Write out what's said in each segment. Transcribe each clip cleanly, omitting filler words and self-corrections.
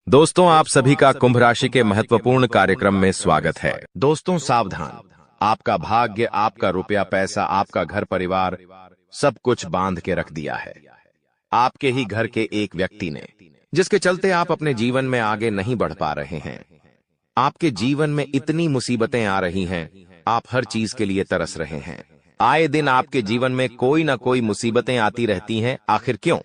दोस्तों, आप सभी का कुंभ राशि के महत्वपूर्ण कार्यक्रम में स्वागत है। दोस्तों सावधान, आपका भाग्य, आपका रुपया पैसा, आपका घर परिवार सब कुछ बांध के रख दिया है आपके ही घर के एक व्यक्ति ने, जिसके चलते आप अपने जीवन में आगे नहीं बढ़ पा रहे हैं। आपके जीवन में इतनी मुसीबतें आ रही हैं, आप हर चीज के लिए तरस रहे हैं। आए दिन आपके जीवन में कोई ना कोई मुसीबतें आती रहती हैं। आखिर क्यों?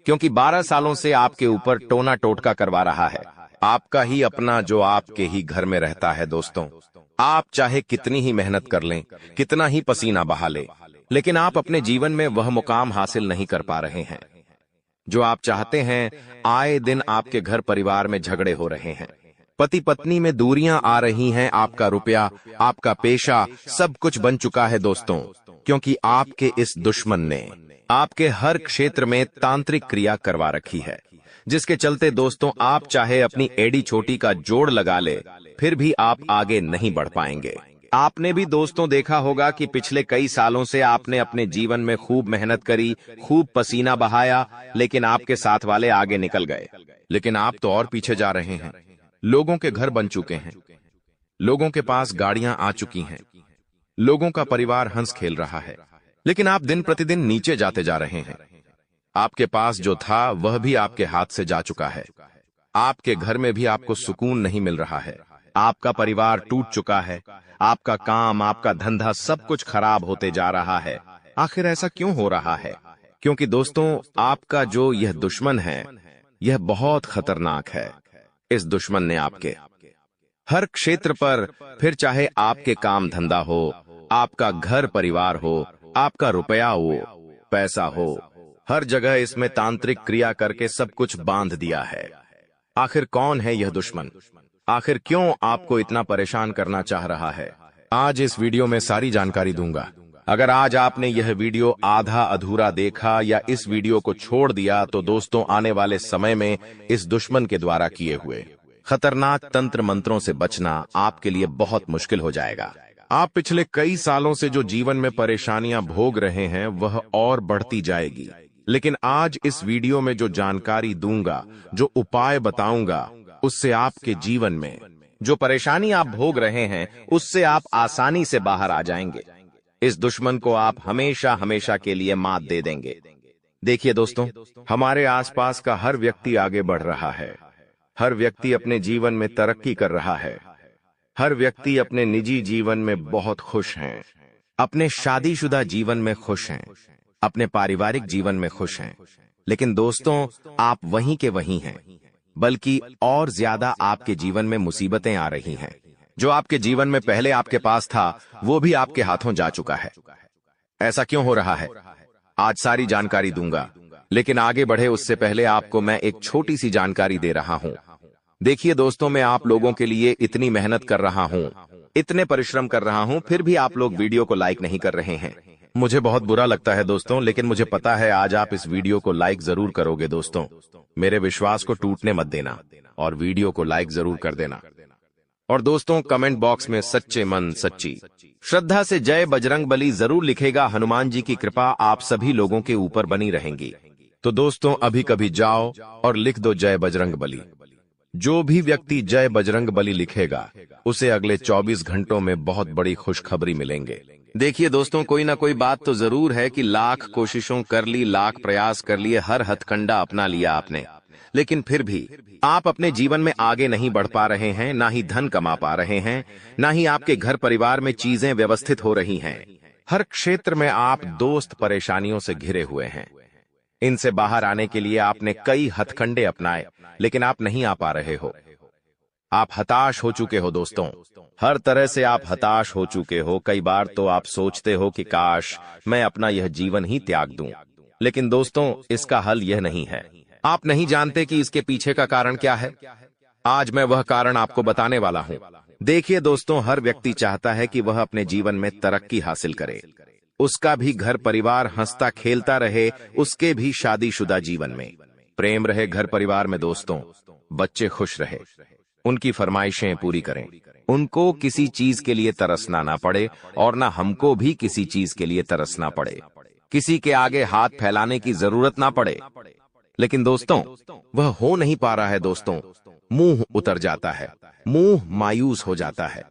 क्योंकि 12 सालों से आपके ऊपर टोना टोटका करवा रहा है आपका ही अपना, जो आपके ही घर में रहता है। दोस्तों, आप चाहे कितनी ही मेहनत कर लें, कितना ही पसीना बहा लें, लेकिन आप अपने जीवन में वह मुकाम हासिल नहीं कर पा रहे हैं जो आप चाहते हैं। आए दिन आपके घर परिवार में झगड़े हो रहे हैं, पति पत्नी में दूरियां आ रही हैं, आपका रुपया, आपका पेशा सब कुछ बन चुका है दोस्तों, क्योंकि आपके इस दुश्मन ने आपके हर क्षेत्र में तांत्रिक क्रिया करवा रखी है, जिसके चलते दोस्तों आप चाहे अपनी एड़ी छोटी का जोड़ लगा ले, फिर भी आप आगे नहीं बढ़ पाएंगे। आपने भी दोस्तों देखा होगा कि पिछले कई सालों से आपने अपने जीवन में खूब मेहनत करी, खूब पसीना बहाया, लेकिन आपके साथ वाले आगे निकल गए, लेकिन आप तो और पीछे जा रहे हैं। लोगों के घर बन चुके हैं, लोगों के पास गाड़ियां आ चुकी हैं, लोगों का परिवार हंस खेल रहा है, लेकिन आप दिन प्रतिदिन नीचे जाते जा रहे हैं। आपके पास जो था वह भी आपके हाथ से जा चुका है। आपके घर में भी आपको सुकून नहीं मिल रहा है। आपका परिवार टूट चुका है, आपका काम, आपका धंधा सब कुछ खराब होते जा रहा है। आखिर ऐसा क्यों हो रहा है? क्योंकि दोस्तों आपका जो यह दुश्मन है, यह बहुत खतरनाक है। इस दुश्मन ने आपके हर क्षेत्र पर, फिर चाहे आपके काम धंधा हो, आपका घर परिवार हो, आपका रुपया हो, पैसा हो, हर जगह इसमें तांत्रिक क्रिया करके सब कुछ बांध दिया है। आखिर कौन है यह दुश्मन? आखिर क्यों आपको इतना परेशान करना चाह रहा है? आज इस वीडियो में सारी जानकारी दूंगा। अगर आज आपने यह वीडियो आधा अधूरा देखा या इस वीडियो को छोड़ दिया, तो दोस्तों आने वाले समय में इस दुश्मन के द्वारा किए हुए खतरनाक तंत्र मंत्रों से बचना आपके लिए बहुत मुश्किल हो जाएगा। आप पिछले कई सालों से जो जीवन में परेशानियां भोग रहे हैं, वह और बढ़ती जाएगी। लेकिन आज इस वीडियो में जो जानकारी दूंगा, जो उपाय बताऊंगा, उससे आपके जीवन में जो परेशानी आप भोग रहे हैं, उससे आप आसानी से बाहर आ जाएंगे। इस दुश्मन को आप हमेशा हमेशा के लिए मात दे देंगे। देखिए दोस्तों, हमारे आसपास का हर व्यक्ति आगे बढ़ रहा है, हर व्यक्ति अपने जीवन में तरक्की कर रहा है, हर व्यक्ति अपने निजी जीवन में बहुत खुश हैं, अपने शादीशुदा जीवन में खुश हैं, अपने पारिवारिक जीवन में खुश हैं। लेकिन दोस्तों आप वहीं के वहीं हैं, बल्कि और ज्यादा आपके जीवन में मुसीबतें आ रही हैं। जो आपके जीवन में पहले आपके पास था, वो भी आपके हाथों जा चुका है। ऐसा क्यों हो रहा है? आज सारी जानकारी दूंगा, लेकिन आगे बढ़े उससे पहले आपको मैं एक छोटी सी जानकारी दे रहा हूं। देखिए दोस्तों, मैं आप लोगों के लिए इतनी मेहनत कर रहा हूं, इतने परिश्रम कर रहा हूं, फिर भी आप लोग वीडियो को लाइक नहीं कर रहे हैं। मुझे बहुत बुरा लगता है दोस्तों, लेकिन मुझे पता है आज आप इस वीडियो को लाइक जरूर करोगे। दोस्तों मेरे विश्वास को टूटने मत देना और वीडियो को लाइक जरूर कर देना। और दोस्तों कमेंट बॉक्स में सच्चे मन सच्ची श्रद्धा से जय बजरंग बली जरूर लिखेगा। हनुमान जी की कृपा आप सभी लोगों के ऊपर बनी रहेंगी। तो दोस्तों अभी कभी जाओ और लिख दो जय बजरंग बली। जो भी व्यक्ति जय बजरंग बली लिखेगा, उसे अगले 24 घंटों में बहुत बड़ी खुशखबरी मिलेंगे। देखिए दोस्तों, कोई ना कोई बात तो जरूर है कि लाख कोशिशों कर ली, लाख प्रयास कर लिए, हर हथकंडा अपना लिया आपने, लेकिन फिर भी आप अपने जीवन में आगे नहीं बढ़ पा रहे हैं, ना ही धन कमा पा रहे हैं, ना ही आपके घर परिवार में चीजें व्यवस्थित हो रही हैं। हर क्षेत्र में आप दोस्त परेशानियों से घिरे हुए हैं। इनसे बाहर आने के लिए आपने कई हथकंडे अपनाए, लेकिन आप नहीं आ पा रहे हो। आप हताश हो चुके हो दोस्तों, हर तरह से आप हताश हो चुके हो। कई बार तो आप सोचते हो कि काश मैं अपना यह जीवन ही त्याग दूं, लेकिन दोस्तों इसका हल यह नहीं है। आप नहीं जानते कि इसके पीछे का कारण क्या है। आज मैं वह कारण आपको बताने वाला हूं। देखिए दोस्तों, हर व्यक्ति चाहता है कि वह अपने जीवन में तरक्की हासिल करे, उसका भी घर परिवार हंसता खेलता रहे, उसके भी शादीशुदा जीवन में प्रेम रहे, घर परिवार में दोस्तों बच्चे खुश रहे, उनकी फरमाइशें पूरी करें, उनको किसी चीज के लिए तरसना ना पड़े और ना हमको भी किसी चीज के लिए तरसना पड़े, किसी के आगे हाथ फैलाने की जरूरत ना पड़े। लेकिन दोस्तों वह हो नहीं पा रहा है दोस्तों, मुंह उतर जाता है, मुंह मायूस हो जाता है।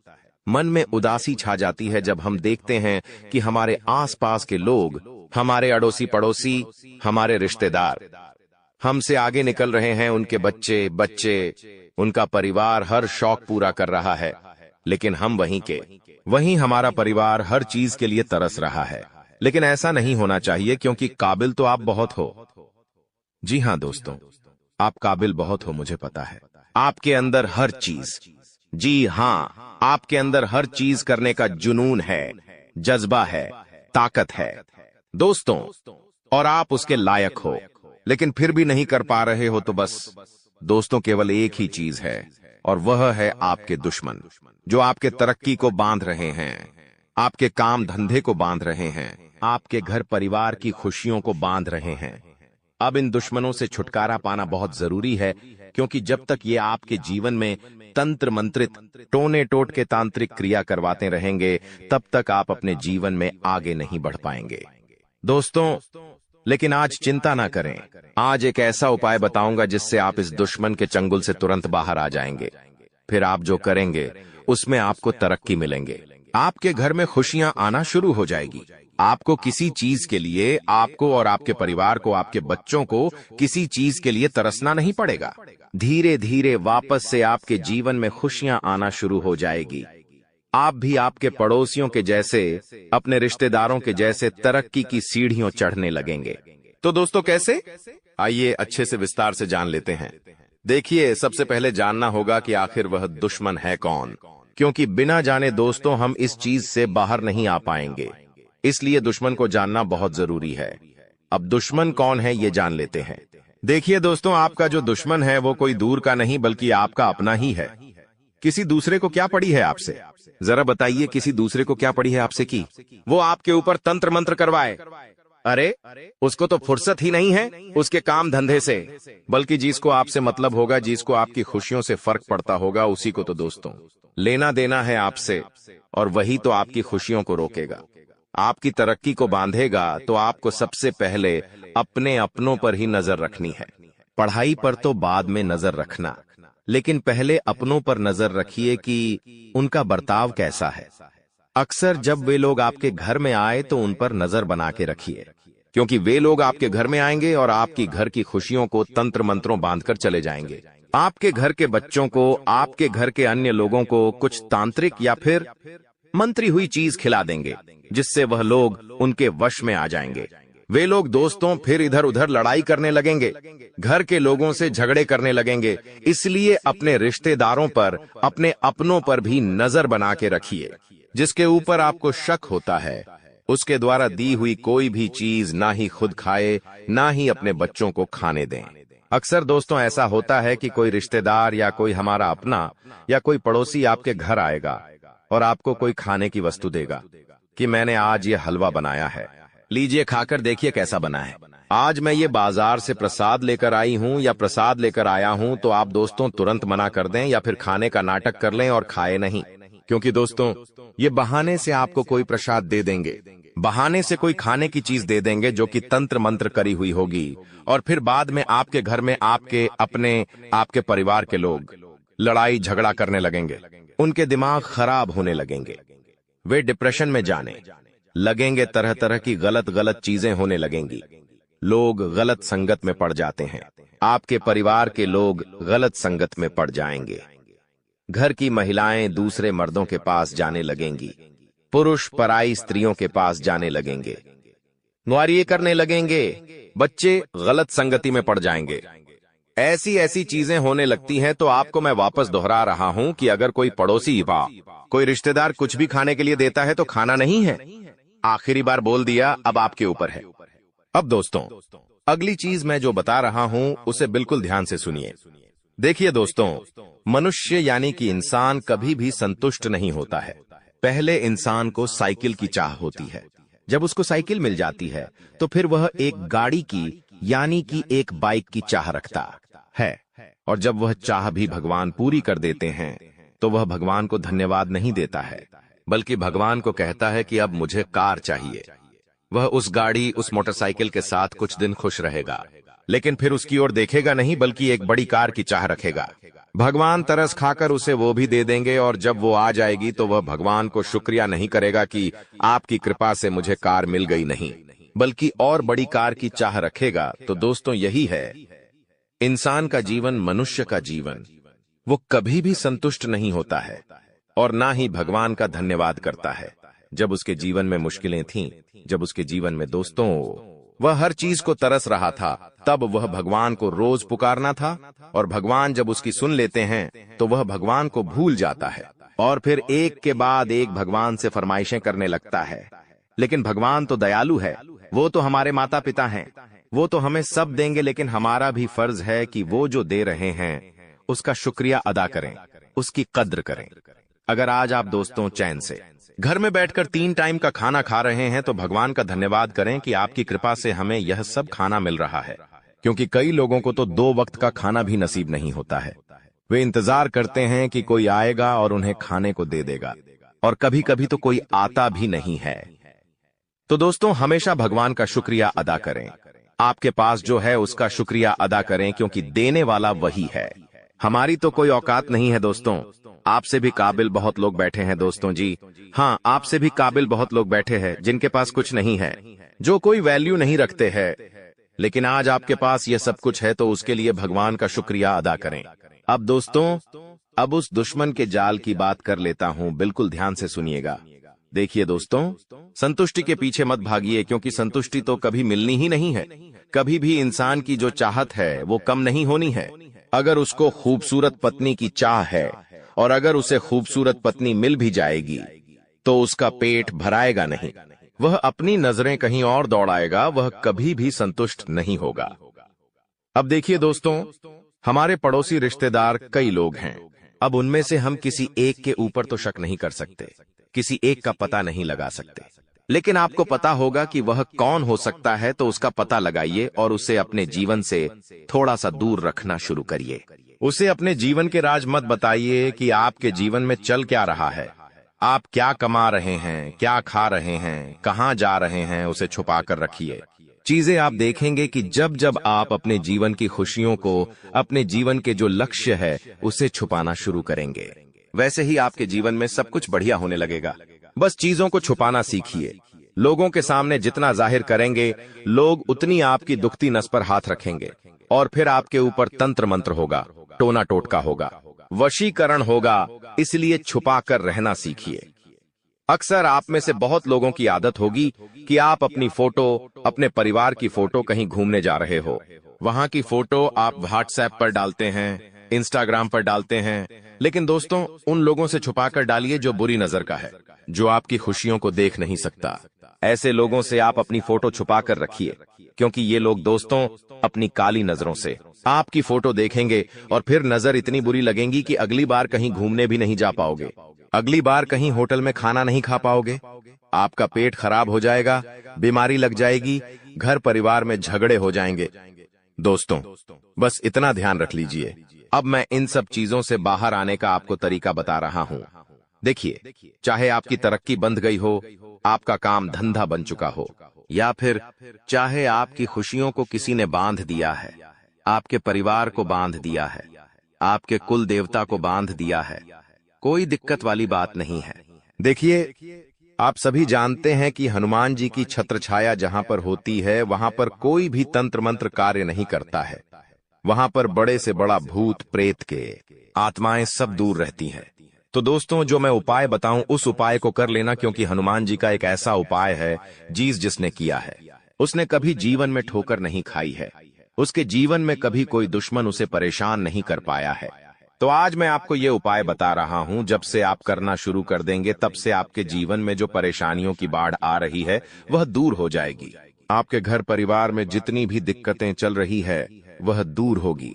मन में उदासी छा जाती है जब हम देखते हैं कि हमारे आसपास के लोग, हमारे अड़ोसी पड़ोसी, हमारे रिश्तेदार हमसे आगे निकल रहे हैं। उनके बच्चे, उनका परिवार हर शौक पूरा कर रहा है, लेकिन हम वहीं हमारा परिवार हर चीज के लिए तरस रहा है। लेकिन ऐसा नहीं होना चाहिए, क्योंकि काबिल तो आप बहुत हो। जी हां दोस्तों, आप काबिल बहुत हो, मुझे पता है। आपके अंदर हर चीज, जी हां, आपके अंदर हर चीज करने का जुनून है, जज्बा है, ताकत है दोस्तों, और आप उसके लायक हो। लेकिन फिर भी नहीं कर पा रहे हो तो बस दोस्तों केवल एक ही चीज है, और वह है आपके दुश्मन, जो आपके तरक्की को बांध रहे हैं, आपके काम धंधे को बांध रहे हैं, आपके घर परिवार की खुशियों को बांध रहे हैं। अब इन दुश्मनों से छुटकारा पाना बहुत जरूरी है, क्योंकि जब तक ये आपके जीवन में तंत्र मंत्रित टोने टोट के तांत्रिक क्रिया करवाते रहेंगे, तब तक आप अपने जीवन में आगे नहीं बढ़ पाएंगे दोस्तों। लेकिन आज चिंता ना करें, आज एक ऐसा उपाय बताऊंगा जिससे आप इस दुश्मन के चंगुल से तुरंत बाहर आ जाएंगे। फिर आप जो करेंगे उसमें आपको तरक्की मिलेंगे, आपके घर में खुशियां आना शुरू हो जाएगी। आपको किसी चीज के लिए, आपको और आपके परिवार को, आपके बच्चों को किसी चीज के लिए तरसना नहीं पड़ेगा। धीरे धीरे वापस से आपके जीवन में खुशियां आना शुरू हो जाएगी। आप भी आपके पड़ोसियों के जैसे, अपने रिश्तेदारों के जैसे तरक्की की सीढ़ियों चढ़ने लगेंगे। तो दोस्तों कैसे? आइए अच्छे से विस्तार से जान लेते हैं। देखिए, सबसे पहले जानना होगा कि आखिर वह दुश्मन है कौन, क्योंकि बिना जाने दोस्तों हम इस चीज से बाहर नहीं आ पाएंगे। इसलिए दुश्मन को जानना बहुत जरूरी है। अब दुश्मन कौन है ये जान लेते हैं। देखिए दोस्तों, आपका जो दुश्मन है वो कोई दूर का नहीं बल्कि आपका अपना ही है। किसी दूसरे को क्या पड़ी है आपसे? जरा बताइए, किसी दूसरे को क्या पड़ी है आपसे कि वो आपके ऊपर तंत्र मंत्र करवाए? अरे उसको तो फुर्सत ही नहीं है उसके काम धंधे से, बल्कि जिसको आपसे मतलब होगा, जिसको आपकी खुशियों से फर्क पड़ता होगा, उसी को तो दोस्तों लेना देना है आपसे, और वही तो आपकी खुशियों को रोकेगा, आपकी तरक्की को बांधेगा। तो आपको सबसे पहले अपने अपनों पर ही नजर रखनी है। पढ़ाई पर तो बाद में नजर रखना, लेकिन पहले अपनों पर नजर रखिए कि उनका बर्ताव कैसा है। अक्सर जब वे लोग आपके घर में आए तो उन पर नजर बना के रखिए, क्योंकि वे लोग आपके घर में आएंगे और आपकी घर की खुशियों को तंत्र मंत्रों बांधकर चले जाएंगे। आपके घर के बच्चों को, आपके घर के अन्य लोगों को कुछ तांत्रिक या फिर मंत्री हुई चीज खिला देंगे, जिससे वह लोग उनके वश में आ जाएंगे। वे लोग दोस्तों फिर इधर उधर लड़ाई करने लगेंगे, घर के लोगों से झगड़े करने लगेंगे। इसलिए अपने रिश्तेदारों पर, अपने अपनों पर भी नजर बना के रखिए। जिसके ऊपर आपको शक होता है, उसके द्वारा दी हुई कोई भी चीज ना ही खुद खाए, ना ही अपने बच्चों को खाने दें। अक्सर दोस्तों ऐसा होता है कि कोई रिश्तेदार या कोई हमारा अपना या कोई पड़ोसी आपके घर आएगा और आपको कोई खाने की वस्तु देगा कि मैंने आज ये हलवा बनाया है, लीजिए खाकर देखिए कैसा बना है। आज मैं ये बाजार से प्रसाद लेकर आई हूँ या प्रसाद लेकर आया हूँ। तो आप दोस्तों तुरंत मना कर दें या फिर खाने का नाटक कर लें और खाए नहीं, क्योंकि दोस्तों ये बहाने से आपको कोई प्रसाद दे देंगे, बहाने से कोई खाने की चीज दे देंगे जो कि तंत्र मंत्र करी हुई होगी, और फिर बाद में आपके घर में आपके अपने, आपके परिवार के लोग लड़ाई झगड़ा करने लगेंगे, उनके दिमाग खराब होने लगेंगे, वे डिप्रेशन में जाने लगेंगे, तरह तरह की गलत चीजें होने लगेंगी, लोग गलत संगत में पड़ जाते हैं, आपके परिवार के लोग गलत संगत में पड़ जाएंगे, घर की महिलाएं दूसरे मर्दों के पास जाने लगेंगी, पुरुष पराई स्त्रियों के पास जाने लगेंगे, नुआरिये करने लगेंगे, बच्चे गलत संगति में पड़ जाएंगे। ऐसी ऐसी चीजें होने लगती हैं। तो आपको मैं वापस दोहरा रहा हूं कि अगर कोई पड़ोसी वा कोई रिश्तेदार कुछ भी खाने के लिए देता है तो खाना नहीं है। आखिरी बार बोल दिया, अब आपके ऊपर है। अब दोस्तों अगली चीज मैं जो बता रहा हूं उसे बिल्कुल ध्यान से सुनिए। देखिए दोस्तों, मनुष्य यानी कि इंसान कभी भी संतुष्ट नहीं होता है। पहले इंसान को साइकिल की चाह होती है, जब उसको साइकिल मिल जाती है तो फिर वह एक गाड़ी की यानी कि एक बाइक की चाह रखता है, और जब वह चाह भी भगवान पूरी कर देते हैं तो वह भगवान को धन्यवाद नहीं देता है, बल्कि भगवान को कहता है कि अब मुझे कार चाहिए। वह उस गाड़ी, उस मोटरसाइकिल के साथ कुछ दिन खुश रहेगा, लेकिन फिर उसकी ओर देखेगा नहीं, बल्कि एक बड़ी कार की चाह रखेगा। भगवान तरस खाकर उसे वो भी दे देंगे, और जब वो आ जाएगी तो वह भगवान को शुक्रिया नहीं करेगा कि आपकी कृपा से मुझे कार मिल गई, नहीं, बल्कि और बड़ी कार की चाह रखेगा। तो दोस्तों, यही है इंसान का जीवन, मनुष्य का जीवन। वो कभी भी संतुष्ट नहीं होता है और ना ही भगवान का धन्यवाद करता है। जब उसके जीवन में मुश्किलें थीं, जब उसके जीवन में दोस्तों वह हर चीज को तरस रहा था, तब वह भगवान को रोज पुकारना था, और भगवान जब उसकी सुन लेते हैं तो वह भगवान को भूल जाता है और फिर एक के बाद एक भगवान से फरमाइशें करने लगता है। लेकिन भगवान तो दयालु है, वो तो हमारे माता पिता हैं, वो तो हमें सब देंगे, लेकिन हमारा भी फर्ज है कि वो जो दे रहे हैं उसका शुक्रिया अदा करें, उसकी कद्र करें। अगर आज आप दोस्तों चैन से घर में बैठकर 3 टाइम का खाना खा रहे हैं तो भगवान का धन्यवाद करें कि आपकी कृपा से हमें यह सब खाना मिल रहा है, क्योंकि कई लोगों को तो 2 वक्त का खाना भी नसीब नहीं होता है। वे इंतजार करते हैं कि कोई आएगा और उन्हें खाने को दे देगा, और कभी कभी तो कोई आता भी नहीं है। तो दोस्तों, हमेशा भगवान का शुक्रिया अदा करें। आपके पास जो है उसका शुक्रिया अदा करें, क्योंकि देने वाला वही है। हमारी तो कोई औकात नहीं है दोस्तों। आपसे भी काबिल बहुत लोग बैठे हैं दोस्तों जी। हाँ, आपसे भी काबिल बहुत लोग बैठे हैं जिनके पास कुछ नहीं है, जो कोई वैल्यू नहीं रखते हैं। लेकिन आज आपके पास ये सब कुछ है, तो उसके लिए भगवान का शुक्रिया अदा करें। अब दोस्तों, अब उस दुश्मन के जाल की बात कर लेता हूँ, बिल्कुल ध्यान से सुनिएगा। देखिए दोस्तों, संतुष्टि के पीछे मत भागिए, क्योंकि संतुष्टि तो कभी मिलनी ही नहीं है। कभी भी इंसान की जो चाहत है वो कम नहीं होनी है। अगर उसको खूबसूरत पत्नी की चाह है और अगर उसे खूबसूरत पत्नी मिल भी जाएगी तो उसका पेट भराएगा नहीं, वह अपनी नजरें कहीं और दौड़ाएगा, वह कभी भी संतुष्ट नहीं होगा। अब देखिए दोस्तों, हमारे पड़ोसी रिश्तेदार कई लोग हैं। अब उनमें से हम किसी एक के ऊपर तो शक नहीं कर सकते, किसी एक का पता नहीं लगा सकते, लेकिन आपको पता होगा कि वह कौन हो सकता है, तो उसका पता लगाइए और उसे अपने जीवन से थोड़ा सा दूर रखना शुरू करिए। उसे अपने जीवन के राज मत बताइए कि आपके जीवन में चल क्या रहा है, आप क्या कमा रहे हैं, क्या खा रहे हैं, कहां जा रहे हैं, उसे छुपा कर रखिए। चीजें आप देखेंगे कि जब जब आप अपने जीवन की खुशियों को, अपने जीवन के जो लक्ष्य है, उसे छुपाना शुरू करेंगे, वैसे ही आपके जीवन में सब कुछ बढ़िया होने लगेगा। बस चीजों को छुपाना सीखिए। लोगों के सामने जितना जाहिर करेंगे, लोग उतनी आपकी दुखती नस पर हाथ रखेंगे, और फिर आपके ऊपर तंत्र मंत्र होगा, टोना टोटका होगा, वशीकरण होगा। इसलिए छुपा कर रहना सीखिए। अक्सर आप में से बहुत लोगों की आदत होगी कि आप अपनी फोटो, अपने परिवार की फोटो कहीं घूमने जा रहे हो, वहां की फोटो आप व्हाट्सएप पर डालते हैं, इंस्टाग्राम पर डालते हैं। लेकिन दोस्तों, उन लोगों से छुपाकर डालिए जो बुरी नजर का है, जो आपकी खुशियों को देख नहीं सकता। ऐसे लोगों से आप अपनी फोटो छुपा कर रखिए, क्योंकि ये लोग दोस्तों अपनी काली नजरों से आपकी फोटो देखेंगे और फिर नजर इतनी बुरी लगेंगी कि अगली बार कहीं घूमने भी नहीं जा पाओगे, अगली बार कहीं होटल में खाना नहीं खा पाओगे, आपका पेट खराब हो जाएगा, बीमारी लग जाएगी, घर परिवार में झगड़े हो जाएंगे। दोस्तों, बस इतना ध्यान रख लीजिए। अब मैं इन सब चीजों से बाहर आने का आपको तरीका बता रहा हूं। देखिए, चाहे आपकी तरक्की बंद गई हो, आपका काम धंधा बन चुका हो, या फिर चाहे आपकी खुशियों को किसी ने बांध दिया है, आपके परिवार को बांध दिया है, आपके कुल देवता को बांध दिया है, कोई दिक्कत वाली बात नहीं है। देखिए, आप सभी जानते हैं कि हनुमान जी की छत्र छाया जहां पर होती है, वहां पर कोई भी तंत्र मंत्र कार्य नहीं करता है। वहां पर बड़े से बड़ा भूत प्रेत के आत्माएं सब दूर रहती हैं। तो दोस्तों, जो मैं उपाय बताऊं उस उपाय को कर लेना, क्योंकि हनुमान जी का एक ऐसा उपाय है जिसने किया है, उसने कभी जीवन में ठोकर नहीं खाई है, उसके जीवन में कभी कोई दुश्मन उसे परेशान नहीं कर पाया है। तो आज मैं आपको ये उपाय बता रहा हूं, जब से आप करना शुरू कर देंगे तब से आपके जीवन में जो परेशानियों की बाढ़ आ रही है वह दूर हो जाएगी। आपके घर परिवार में जितनी भी दिक्कतें चल रही है वह दूर होगी।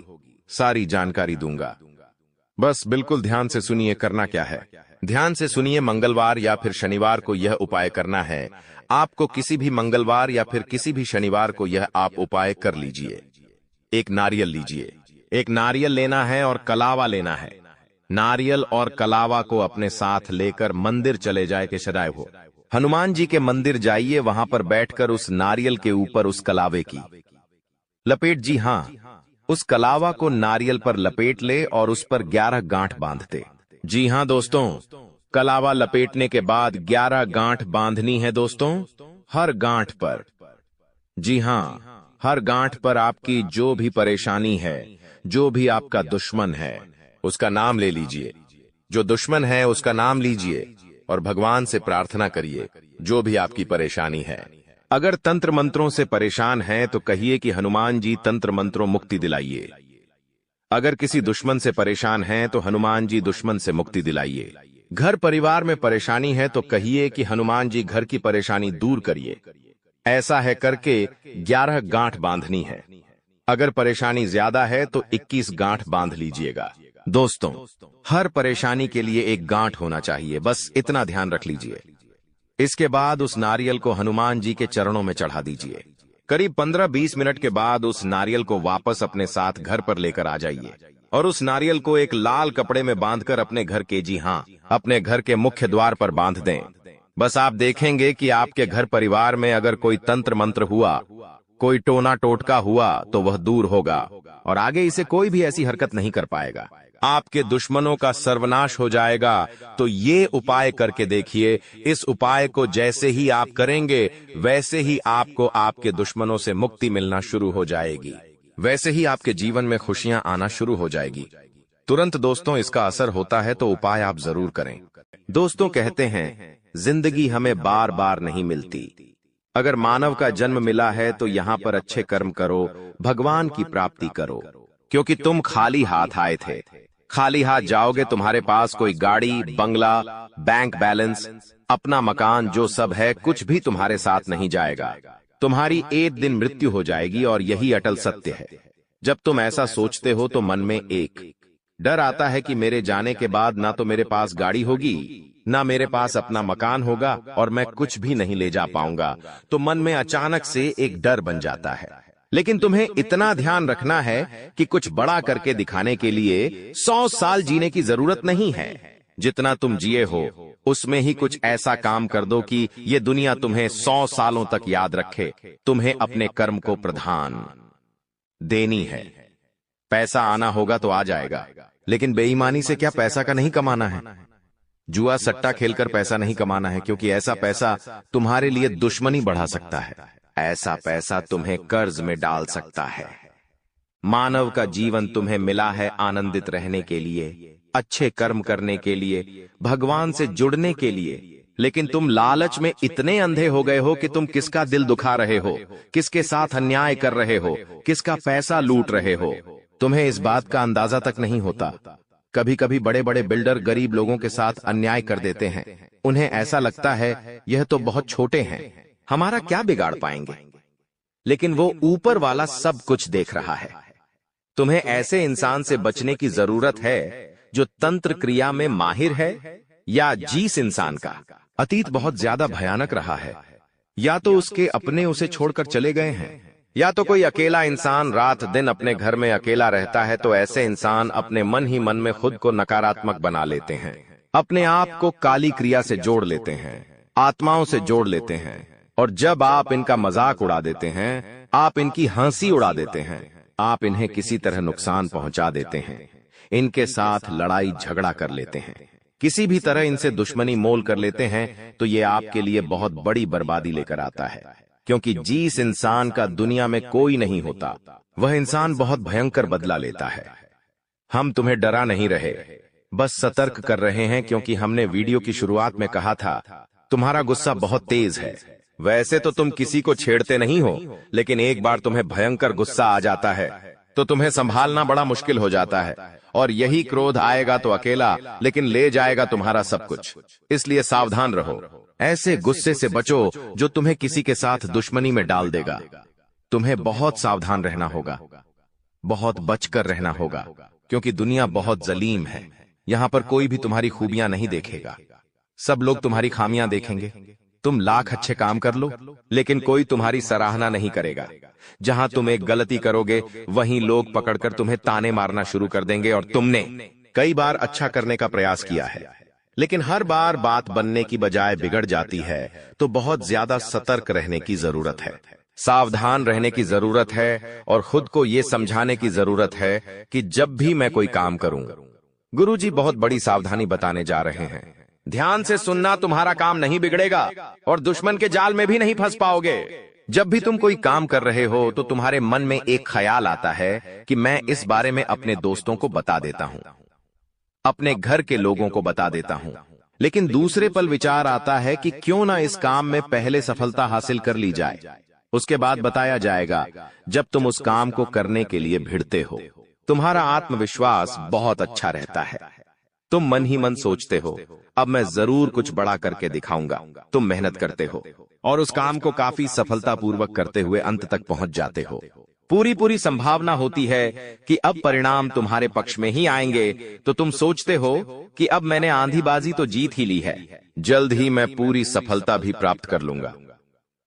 सारी जानकारी दूंगा, बस बिल्कुल ध्यान से सुनिए। करना क्या है, ध्यान से सुनिए। मंगलवार या फिर शनिवार को यह उपाय करना है। आपको किसी भी मंगलवार या फिर किसी भी शनिवार को यह आप उपाय कर लीजिए। एक नारियल लीजिए, एक नारियल लेना है और कलावा लेना है। नारियल और कलावा को अपने साथ लेकर मंदिर चले जाए कि सदाए हो हनुमान जी के मंदिर जाइए, वहां पर बैठकर उस नारियल के ऊपर उस कलावे की लपेट, जी हाँ, उस कलावा को नारियल पर लपेट ले और उस पर 11 गांठ बांध दे। जी हाँ दोस्तों, कलावा लपेटने के बाद 11 गांठ बांधनी है दोस्तों, हर गांठ पर। जी हाँ, हर गांठ पर आपकी जो भी परेशानी है, जो भी आपका दुश्मन है, उसका नाम ले लीजिए। जो दुश्मन है उसका नाम लीजिए और भगवान से प्रार्थना करिए, जो भी आपकी परेशानी है। अगर तंत्र मंत्रों से परेशान हैं तो कहिए कि हनुमान जी तंत्र मंत्रों मुक्ति दिलाइए। अगर किसी दुश्मन से परेशान हैं तो हनुमान जी दुश्मन से मुक्ति दिलाइए। घर परिवार में परेशानी है तो कहिए कि हनुमान जी घर की परेशानी दूर करिए। ऐसा है करके 11 गांठ बांधनी है। अगर परेशानी ज्यादा है तो 21 गांठ बांध लीजिएगा। दोस्तों, हर परेशानी के लिए एक गांठ होना चाहिए, बस इतना ध्यान रख लीजिए। इसके बाद उस नारियल को हनुमान जी के चरणों में चढ़ा दीजिए। करीब 15-20 मिनट के बाद उस नारियल को वापस अपने साथ घर पर लेकर आ जाइए और उस नारियल को एक लाल कपड़े में बांधकर अपने घर के, जी हाँ, अपने घर के मुख्य द्वार पर बांध दें। बस आप देखेंगे कि आपके घर परिवार में अगर कोई तंत्र मंत्र हुआ, कोई टोना टोटका हुआ तो वह दूर होगा और आगे इसे कोई भी ऐसी हरकत नहीं कर पाएगा। आपके दुश्मनों का सर्वनाश हो जाएगा। तो ये उपाय करके देखिए। इस उपाय को जैसे ही आप करेंगे वैसे ही आपको आपके दुश्मनों से मुक्ति मिलना शुरू हो जाएगी, वैसे ही आपके जीवन में खुशियां आना शुरू हो जाएगी। तुरंत दोस्तों इसका असर होता है, तो उपाय आप जरूर करें। दोस्तों कहते हैं जिंदगी हमें बार बार नहीं मिलती। अगर मानव का जन्म मिला है तो यहाँ पर अच्छे कर्म करो, भगवान की प्राप्ति करो, क्योंकि तुम खाली हाथ आए थे। खाली हाथ जाओगे, तुम्हारे पास कोई गाड़ी, बंगला, बैंक बैलेंस, अपना मकान, जो सब है कुछ भी तुम्हारे साथ नहीं जाएगा। तुम्हारी एक दिन मृत्यु हो जाएगी और यही अटल सत्य है। जब तुम ऐसा सोचते हो तो मन में एक डर आता है कि मेरे जाने के बाद ना तो मेरे पास गाड़ी होगी, ना मेरे पास अपना मकान होगा और मैं कुछ भी नहीं ले जा पाऊंगा। तो मन में अचानक से एक डर बन जाता है। लेकिन तुम्हें इतना ध्यान रखना है कि कुछ बड़ा करके दिखाने के लिए 100 साल जीने की जरूरत नहीं है। जितना तुम जिए हो उसमें ही कुछ ऐसा काम कर दो कि ये दुनिया तुम्हें 100 सालों तक याद रखे। तुम्हें अपने कर्म को प्रधान देनी है। पैसा आना होगा तो आ जाएगा, लेकिन बेईमानी से क्या पैसा का नहीं कमाना है। जुआ सट्टा खेलकर पैसा नहीं कमाना है, क्योंकि ऐसा पैसा तुम्हारे लिए दुश्मनी बढ़ा सकता है। ऐसा पैसा तुम्हें कर्ज में डाल सकता है। मानव का जीवन तुम्हें मिला है आनंदित रहने के लिए, अच्छे कर्म करने के लिए, भगवान से जुड़ने के लिए, लेकिन तुम लालच में इतने अंधे हो गए हो कि तुम किसका दिल दुखा रहे हो, किसके साथ अन्याय कर रहे हो, किसका पैसा लूट रहे हो। तुम्हें इस बात का अंदाजा तक नहीं होता। कभी कभी बड़े बड़े बिल्डर गरीब लोगों के साथ अन्याय कर देते हैं। उन्हें ऐसा लगता है यह तो बहुत छोटे हैं, हमारा क्या बिगाड़ पाएंगे, लेकिन वो ऊपर वाला सब कुछ देख रहा है। तुम्हें ऐसे इंसान से बचने की जरूरत है जो तंत्र क्रिया में माहिर है, या जिस इंसान का अतीत बहुत ज्यादा भयानक रहा है, या तो उसके अपने उसे छोड़कर चले गए हैं, या तो कोई अकेला इंसान रात दिन अपने घर में अकेला रहता है। तो ऐसे इंसान अपने मन ही मन में खुद को नकारात्मक बना लेते हैं, अपने आप को काली क्रिया से जोड़ लेते हैं, आत्माओं से जोड़ लेते हैं। और जब आप इनका मजाक उड़ा देते हैं, आप इनकी हंसी उड़ा देते हैं, आप इन्हें किसी तरह नुकसान पहुंचा देते हैं, इनके साथ लड़ाई झगड़ा कर लेते हैं, किसी भी तरह इनसे दुश्मनी मोल कर लेते हैं, तो ये आपके लिए बहुत बड़ी बर्बादी लेकर आता है। क्योंकि जिस इंसान का दुनिया में कोई नहीं होता, वह इंसान बहुत भयंकर बदला लेता है। हम तुम्हें डरा नहीं रहे, बस सतर्क कर रहे हैं, क्योंकि हमने वीडियो की शुरुआत में कहा था तुम्हारा गुस्सा बहुत तेज है। वैसे तो तुम किसी को छेड़ते नहीं हो, लेकिन एक बार तुम्हें भयंकर गुस्सा आ जाता है तो तुम्हें संभालना बड़ा मुश्किल हो जाता है। और यही क्रोध आएगा तो अकेला, लेकिन ले जाएगा तुम्हारा सब कुछ। इसलिए सावधान रहो, ऐसे गुस्से से बचो जो तुम्हें किसी के साथ दुश्मनी में डाल देगा। तुम्हें बहुत सावधान रहना होगा, बहुत बचकर रहना होगा, क्योंकि दुनिया बहुत जलीम है। यहाँ पर कोई भी तुम्हारी खूबियां नहीं देखेगा, सब लोग तुम्हारी खामियां देखेंगे। तुम लाख अच्छे काम कर लो, लेकिन कोई तुम्हारी सराहना नहीं करेगा। जहां तुम एक गलती करोगे वहीं लोग पकड़कर तुम्हें ताने मारना शुरू कर देंगे। और तुमने कई बार अच्छा करने का प्रयास किया है, लेकिन हर बार बात बनने की बजाय बिगड़ जाती है। तो बहुत ज्यादा सतर्क रहने की जरूरत है। सावधान रहने की जरूरत है और खुद को यह समझाने की जरूरत है कि जब भी मैं कोई काम करूं, गुरुजी बहुत बड़ी सावधानी बताने जा रहे हैं। ध्यान से सुनना, तुम्हारा काम नहीं बिगड़ेगा और दुश्मन के जाल में भी नहीं फंस पाओगे। जब भी तुम कोई काम कर रहे हो तो तुम्हारे मन में एक ख्याल आता है कि मैं इस बारे में अपने दोस्तों को बता देता हूं, अपने घर के लोगों को बता देता हूं, लेकिन दूसरे पल विचार आता है कि क्यों ना इस काम में पहले सफलता हासिल कर ली जाए, उसके बाद बताया जाएगा। जब तुम उस काम को करने के लिए भिड़ते हो, तुम्हारा आत्मविश्वास बहुत अच्छा रहता है। तुम मन ही मन सोचते हो, अब मैं जरूर कुछ बड़ा करके दिखाऊंगा। तुम मेहनत करते हो और उस काम को काफी सफलतापूर्वक करते हुए अंत तक पहुंच जाते हो। पूरी संभावना होती है कि अब परिणाम तुम्हारे पक्ष में ही आएंगे, तो तुम सोचते हो कि अब मैंने आंधीबाजी तो जीत ही ली है, जल्द ही मैं पूरी सफलता भी प्राप्त कर लूंगा।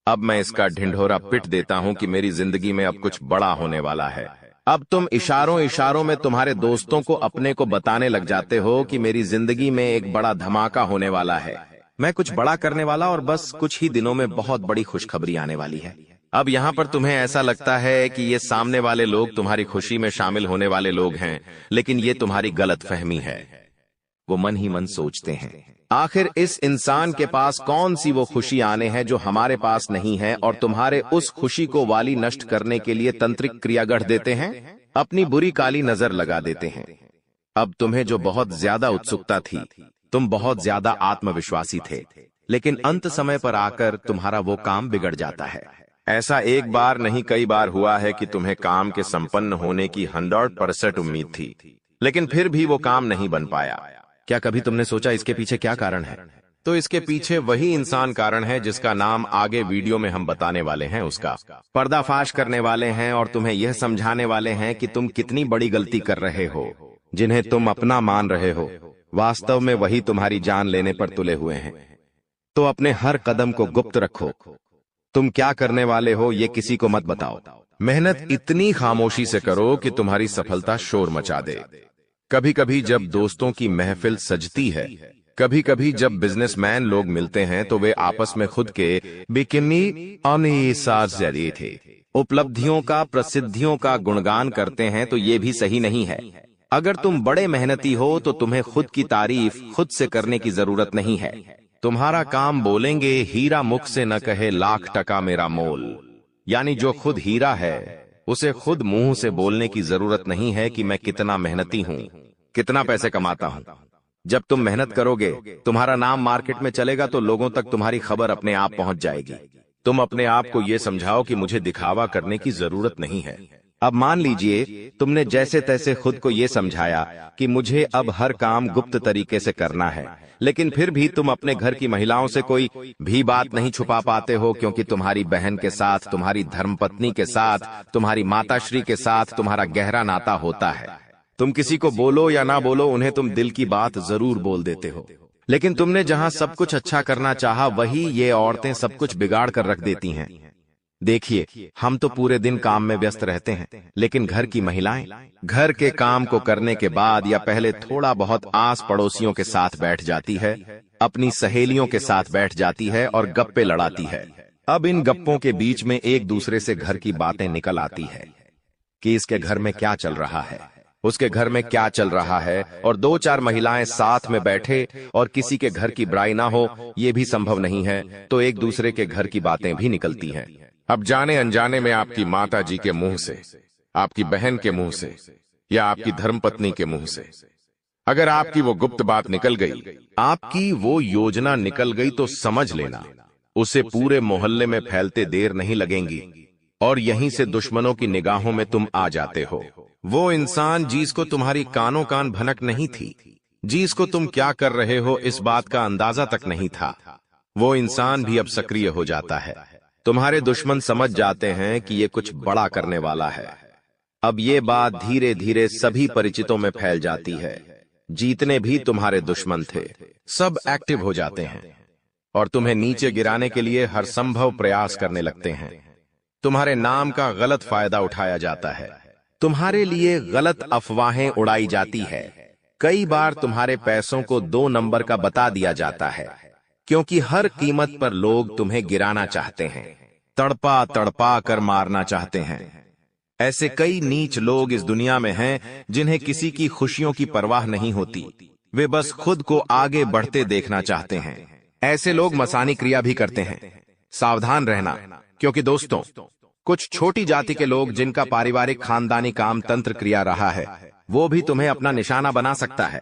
अब मैं इसका ढिंढोरा पिट देता हूं कि मेरी जिंदगी में अब कुछ बड़ा होने वाला है। अब तुम इशारों में तुम्हारे दोस्तों को अपने को बताने लग जाते हो कि मेरी जिंदगी में एक बड़ा धमाका होने वाला है, मैं कुछ बड़ा करने वाला और बस कुछ ही दिनों में बहुत बड़ी खुशखबरी आने वाली है। अब यहाँ पर तुम्हें ऐसा लगता है कि ये सामने वाले लोग तुम्हारी खुशी में शामिल होने वाले लोग हैं, लेकिन ये तुम्हारी गलतफहमी है। वो मन ही मन सोचते हैं, आखिर इस इंसान के पास कौन सी वो खुशी आने हैं जो हमारे पास नहीं है, और तुम्हारे उस खुशी को वाली नष्ट करने के लिए तंत्रिक क्रिया गढ़ देते हैं, अपनी बुरी काली नजर लगा देते हैं। अब तुम्हें जो बहुत ज्यादा उत्सुकता थी, तुम बहुत ज्यादा आत्मविश्वासी थे, लेकिन अंत समय पर आकर तुम्हारा वो काम बिगड़ जाता है। ऐसा एक बार नहीं कई बार हुआ है कि तुम्हें काम के संपन्न होने की 100% उम्मीद थी, लेकिन फिर भी वो काम नहीं बन पाया। क्या कभी तुमने सोचा इसके पीछे क्या कारण है? तो इसके पीछे वही इंसान कारण है जिसका नाम आगे वीडियो में हम बताने वाले हैं। उसका पर्दाफाश करने वाले हैं और तुम्हें यह समझाने वाले हैं कि तुम कितनी बड़ी गलती कर रहे हो। जिन्हें तुम अपना मान रहे हो, वास्तव में वही तुम्हारी जान लेने पर तुले हुए हैं। तो अपने हर कदम को गुप्त रखो। तुम क्या करने वाले हो ये किसी को मत बताओ। मेहनत इतनी खामोशी से करो कि तुम्हारी सफलता शोर मचा दे। कभी कभी जब दोस्तों की महफिल सजती है, कभी कभी जब बिजनेसमैन लोग मिलते हैं, तो वे आपस में खुद के बिकिनी अनिसार थे उपलब्धियों का, प्रसिद्धियों का गुणगान करते हैं, तो ये भी सही नहीं है। अगर तुम बड़े मेहनती हो तो तुम्हें खुद की तारीफ खुद से करने की जरूरत नहीं है। तुम्हारा काम बोलेंगे, हीरा मुख से न कहे लाख टका मेरा मोल। यानी जो खुद हीरा है उसे खुद मुंह से बोलने की जरूरत नहीं है कि मैं कितना मेहनती हूं, कितना पैसे कमाता हूं। जब तुम मेहनत करोगे, तुम्हारा नाम मार्केट में चलेगा, तो लोगों तक तुम्हारी खबर अपने आप पहुंच जाएगी। तुम अपने आप को यह समझाओ कि मुझे दिखावा करने की जरूरत नहीं है। अब मान लीजिए तुमने जैसे तैसे खुद को यह समझाया कि मुझे अब हर काम गुप्त तरीके से करना है, लेकिन फिर भी तुम अपने घर की महिलाओं से कोई भी बात नहीं छुपा पाते हो, क्योंकि तुम्हारी बहन के साथ, तुम्हारी धर्मपत्नी के साथ, तुम्हारी माताश्री के साथ तुम्हारा गहरा नाता होता है। तुम किसी को बोलो या ना बोलो, उन्हें तुम दिल की बात जरूर बोल देते हो। लेकिन तुमने जहां सब कुछ अच्छा करना चाहा, वही ये औरतें सब कुछ बिगाड़ कर रख देती हैं। देखिए, हम तो पूरे दिन काम में व्यस्त रहते हैं, लेकिन घर की महिलाएं घर के काम को करने के बाद या पहले थोड़ा बहुत आस पड़ोसियों के साथ बैठ जाती है, अपनी सहेलियों के साथ बैठ जाती है और गप्पे लड़ाती है। अब इन गप्पों के बीच में एक दूसरे से घर की बातें निकल आती है कि इसके घर में क्या चल रहा है, उसके घर में क्या चल रहा है, और दो चार महिलाएं साथ में बैठे और किसी के घर की बुराई ना हो, ये भी संभव नहीं है, तो एक दूसरे के घर की बातें भी निकलती हैं। अब जाने अनजाने में आपकी माता जी के मुंह से, आपकी बहन के मुंह से या आपकी धर्मपत्नी के मुंह से अगर आपकी वो गुप्त बात निकल गई, आपकी वो योजना निकल गई, तो समझ लेना उसे पूरे मोहल्ले में फैलते देर नहीं लगेंगी और यहीं से दुश्मनों की निगाहों में तुम आ जाते हो। वो इंसान जिसको तुम्हारी कानों कान भनक नहीं थी, जिसको तुम क्या कर रहे हो इस बात का अंदाजा तक नहीं था, वो इंसान भी अब सक्रिय हो जाता है। तुम्हारे दुश्मन समझ जाते हैं कि ये कुछ बड़ा करने वाला है। अब ये बात धीरे धीरे सभी परिचितों में फैल जाती है। जीतने भी तुम्हारे दुश्मन थे, सब एक्टिव हो जाते हैं और तुम्हें नीचे गिराने के लिए हर संभव प्रयास करने लगते हैं। तुम्हारे नाम का गलत फायदा उठाया जाता है, तुम्हारे लिए गलत अफवाहें उड़ाई जाती है। कई बार तुम्हारे पैसों को 2 नंबर का बता दिया जाता है, क्योंकि हर कीमत पर लोग तुम्हें गिराना चाहते हैं तड़पा तड़पा कर मारना चाहते हैं। ऐसे कई नीच लोग इस दुनिया में हैं जिन्हें किसी की खुशियों की परवाह नहीं होती। वे बस खुद को आगे बढ़ते देखना चाहते हैं। ऐसे लोग मसानी क्रिया भी करते हैं। सावधान रहना, क्योंकि दोस्तों, कुछ छोटी जाति के लोग जिनका पारिवारिक खानदानी काम तंत्र क्रिया रहा है, वो भी तुम्हें अपना निशाना बना सकता है।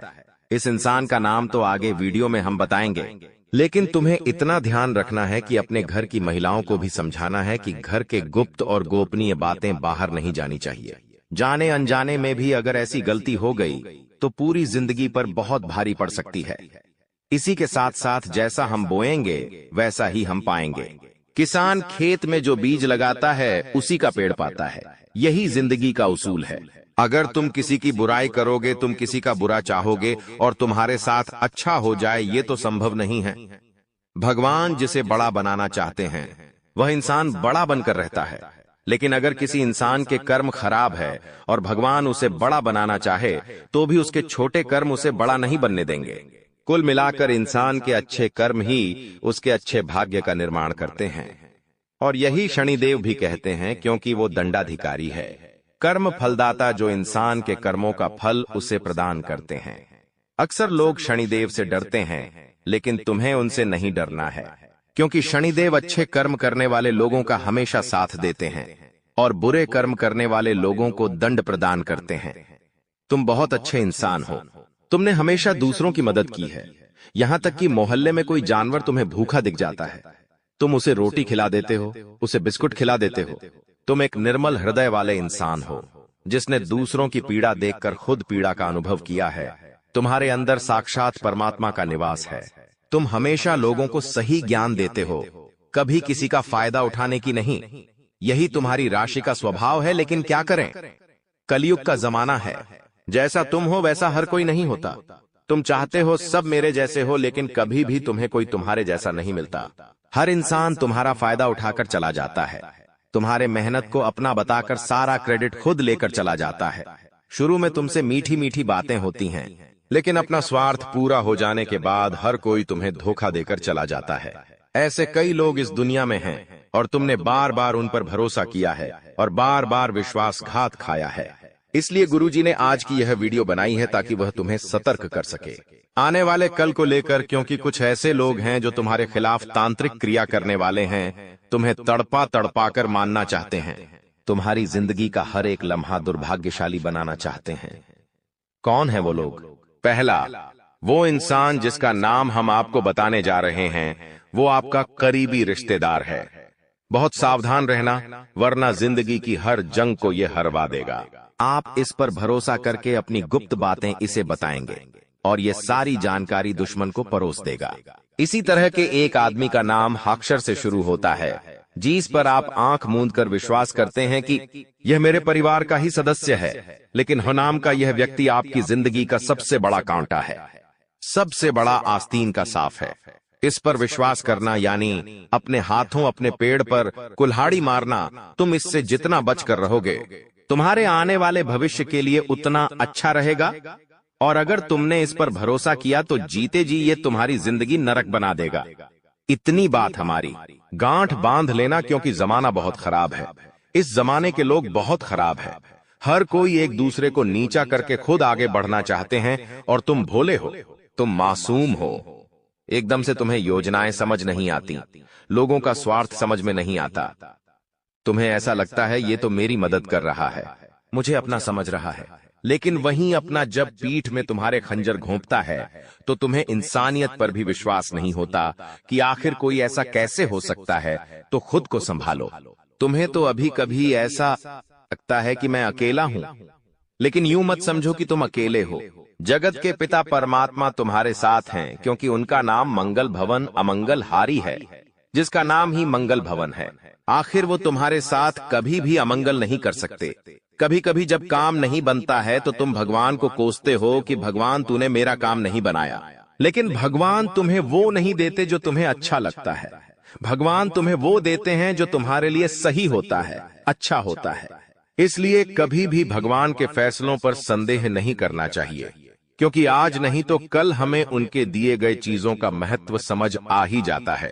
इस इंसान का नाम तो आगे वीडियो में हम बताएंगे, लेकिन तुम्हें इतना ध्यान रखना है कि अपने घर की महिलाओं को भी समझाना है कि घर के गुप्त और गोपनीय बातें बाहर नहीं जानी चाहिए। जाने अनजाने में भी अगर ऐसी गलती हो गई तो पूरी जिंदगी पर बहुत भारी पड़ सकती है। इसी के साथ साथ जैसा हम बोएंगे वैसा ही हम पाएंगे। किसान खेत में जो बीज लगाता है उसी का पेड़ पाता है। यही जिंदगी का उसूल है। अगर तुम किसी की बुराई करोगे, तुम किसी का बुरा चाहोगे और तुम्हारे साथ अच्छा हो जाए, ये तो संभव नहीं है। भगवान जिसे बड़ा बनाना चाहते हैं वह इंसान बड़ा बनकर रहता है, लेकिन अगर किसी इंसान के कर्म खराब है और भगवान उसे बड़ा बनाना चाहे तो भी उसके छोटे कर्म उसे बड़ा नहीं बनने देंगे। कुल मिलाकर इंसान के अच्छे कर्म ही उसके अच्छे भाग्य का निर्माण करते हैं। और यही शनिदेव भी कहते हैं, क्योंकि वो दंडाधिकारी है, कर्म फलदाता, जो इंसान के कर्मों का फल उसे प्रदान करते हैं। अक्सर लोग शनिदेव से डरते हैं, लेकिन तुम्हें उनसे नहीं डरना है, क्योंकि शनिदेव अच्छे कर्म करने वाले लोगों का हमेशा साथ देते हैं और बुरे कर्म करने वाले लोगों को दंड प्रदान करते हैं। तुम बहुत अच्छे इंसान हो। तुमने हमेशा दूसरों की मदद की है। यहां तक कि मोहल्ले में कोई जानवर तुम्हें भूखा दिख जाता है, तुम उसे रोटी खिला देते हो, उसे बिस्कुट खिला देते हो। तुम एक निर्मल हृदय वाले इंसान हो, जिसने दूसरों की पीड़ा देखकर खुद पीड़ा का अनुभव किया है। तुम्हारे अंदर साक्षात परमात्मा का निवास है। तुम हमेशा लोगों को सही ज्ञान देते हो, कभी किसी का फायदा उठाने की नहीं। यही तुम्हारी राशि का स्वभाव है, लेकिन क्या करें, कलयुग का जमाना है। जैसा तुम हो वैसा हर कोई नहीं होता। तुम चाहते हो सब मेरे जैसे हो, लेकिन कभी भी तुम्हें कोई तुम्हारे जैसा नहीं मिलता। हर इंसान तुम्हारा फायदा उठाकर चला जाता है। तुम्हारे मेहनत को अपना बताकर सारा क्रेडिट खुद लेकर चला जाता है। शुरू में तुमसे मीठी मीठी बातें होती हैं, लेकिन अपना स्वार्थ पूरा हो जाने के बाद हर कोई तुम्हें धोखा देकर चला जाता है। ऐसे कई लोग इस दुनिया में हैं और तुमने बार बार उन पर भरोसा किया है और बार बार विश्वासघात खाया है। इसलिए गुरुजी ने आज की यह वीडियो बनाई है ताकि वह तुम्हें सतर्क कर सके आने वाले कल को लेकर, क्योंकि कुछ ऐसे लोग हैं जो तुम्हारे खिलाफ तांत्रिक क्रिया करने वाले हैं, तुम्हें तड़पा तड़पा कर मानना चाहते हैं, तुम्हारी जिंदगी का हर एक लम्हा दुर्भाग्यशाली बनाना चाहते हैं। कौन है वो लोग? पहला, वो इंसान जिसका नाम हम आपको बताने जा रहे हैं, वो आपका करीबी रिश्तेदार है। बहुत सावधान रहना, वरना जिंदगी की हर जंग को ये हरवा देगा। आप इस पर भरोसा करके अपनी गुप्त बातें इसे बताएंगे और ये सारी जानकारी दुश्मन को परोस देगा। इसी तरह के एक आदमी का नाम हाक्षर से शुरू होता है, जिस पर आप आंख मूंद कर विश्वास करते हैं कि यह मेरे परिवार का ही सदस्य है, लेकिन नाम का यह व्यक्ति आपकी जिंदगी का सबसे बड़ा कांटा है, सबसे बड़ा आस्तीन का साफ है। इस पर विश्वास करना यानी अपने हाथों अपने पेड़ पर कुल्हाड़ी मारना। तुम इससे जितना बचकर रहोगे, तुम्हारे आने वाले भविष्य के लिए उतना अच्छा रहेगा। और अगर तुमने इस पर भरोसा किया तो जीते जी ये तुम्हारी जिंदगी नरक बना देगा। इतनी बात हमारी, गांठ बांध लेना, क्योंकि जमाना बहुत खराब है। इस जमाने के लोग बहुत खराब है। हर कोई एक दूसरे को नीचा करके खुद आगे बढ़ना चाहते हैं और तुम भोले हो, तुम मासूम हो। एकदम से तुम्हें योजनाएं समझ नहीं आती, लोगों का स्वार्थ समझ में नहीं आता। तुम्हें ऐसा लगता है ये तो मेरी मदद कर रहा है, मुझे अपना समझ रहा है, लेकिन वहीं अपना जब पीठ में तुम्हारे खंजर घोंपता है तो तुम्हें इंसानियत पर भी विश्वास नहीं होता कि आखिर कोई ऐसा कैसे हो सकता है। तो खुद को संभालो। तुम्हें तो अभी कभी ऐसा लगता है कि मैं अकेला हूं, लेकिन यूं मत समझो कि तुम अकेले हो। जगत के पिता परमात्मा तुम्हारे साथ हैं, क्योंकि उनका नाम मंगल भवन अमंगल हारी है, जिसका नाम ही मंगल भवन है। आखिर वो तुम्हारे साथ कभी भी अमंगल नहीं कर सकते। कभी कभी जब काम नहीं बनता है तो तुम भगवान को कोसते हो कि भगवान तूने मेरा काम नहीं बनाया, लेकिन भगवान तुम्हें वो नहीं देते जो तुम्हें अच्छा लगता है। भगवान तुम्हें वो देते हैं जो तुम्हारे लिए सही होता है, अच्छा होता है। इसलिए कभी भी भगवान के फैसलों पर संदेह नहीं करना चाहिए, क्योंकि आज नहीं तो कल हमें उनके दिए गए चीजों का महत्व समझ आ ही जाता है।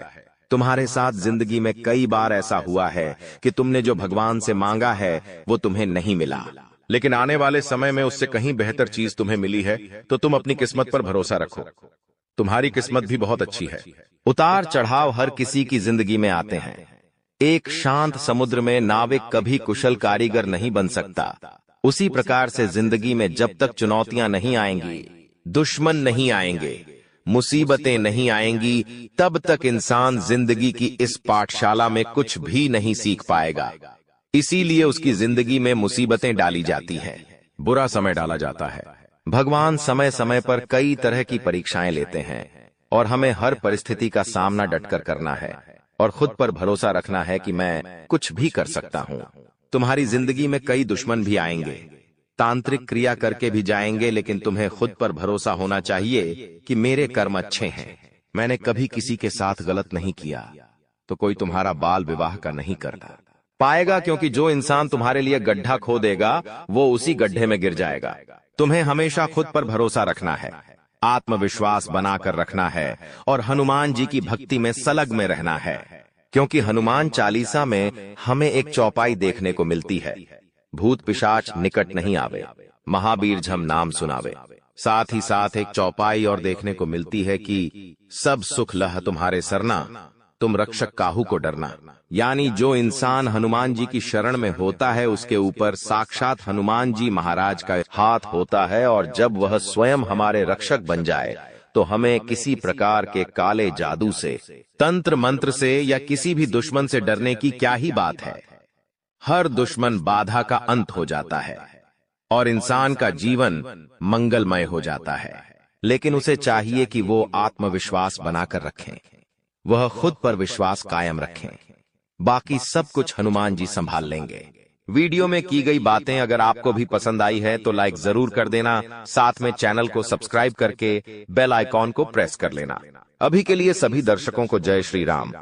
तुम्हारे साथ जिंदगी में कई बार ऐसा हुआ है कि तुमने जो भगवान से मांगा है वो तुम्हें नहीं मिला, लेकिन आने वाले समय में उससे कहीं बेहतर चीज तुम्हें मिली है, तो तुम अपनी किस्मत पर भरोसा रखो। तुम्हारी किस्मत भी बहुत अच्छी है। उतार चढ़ाव हर किसी की जिंदगी में आते हैं। एक शांत समुद्र में नाविक कभी कुशल कारीगर नहीं बन सकता। उसी प्रकार से जिंदगी में जब तक चुनौतियां नहीं आएंगी, दुश्मन नहीं आएंगे, मुसीबतें नहीं आएंगी, तब तक इंसान जिंदगी की इस पाठशाला में कुछ भी नहीं सीख पाएगा। इसीलिए उसकी जिंदगी में मुसीबतें डाली जाती हैं, बुरा समय डाला जाता है। भगवान समय समय पर कई तरह की परीक्षाएं लेते हैं और हमें हर परिस्थिति का सामना डटकर करना है और खुद पर भरोसा रखना है कि मैं कुछ भी कर सकता हूं। तुम्हारी जिंदगी में कई दुश्मन भी आएंगे, तांत्रिक क्रिया करके भी जाएंगे, लेकिन तुम्हें खुद पर भरोसा होना चाहिए कि मेरे कर्म अच्छे हैं, मैंने कभी किसी के साथ गलत नहीं किया, तो कोई तुम्हारा बाल विवाह का नहीं करता पाएगा, क्योंकि जो इंसान तुम्हारे लिए गड्ढा खो देगा वो उसी गड्ढे में गिर जाएगा। तुम्हें हमेशा खुद पर भरोसा रखना है, आत्मविश्वास बनाकर रखना है और हनुमान जी की भक्ति में सलग में रहना है, क्योंकि हनुमान चालीसा में हमें एक चौपाई देखने को मिलती है, भूत पिशाच निकट नहीं आवे, महावीर झम नाम सुनावे। साथ ही साथ एक चौपाई और देखने को मिलती है कि सब सुख लह तुम्हारे सरना, तुम रक्षक काहू को डरना। यानी जो इंसान हनुमान जी की शरण में होता है उसके ऊपर साक्षात हनुमान जी महाराज का हाथ होता है, और जब वह स्वयं हमारे रक्षक बन जाए तो हमें किसी प्रकार के काले जादू से, तंत्र मंत्र से या किसी भी दुश्मन से डरने की क्या ही बात है। हर दुश्मन बाधा का अंत हो जाता है और इंसान का जीवन मंगलमय हो जाता है, लेकिन उसे चाहिए कि वो आत्मविश्वास बनाकर रखें, वह खुद पर विश्वास कायम रखें। बाकी सब कुछ हनुमान जी संभाल लेंगे। वीडियो में की गई बातें अगर आपको भी पसंद आई है तो लाइक जरूर कर देना, साथ में चैनल को सब्सक्राइब करके बेल आइकॉन को प्रेस कर लेना। अभी के लिए सभी दर्शकों को जय श्री राम।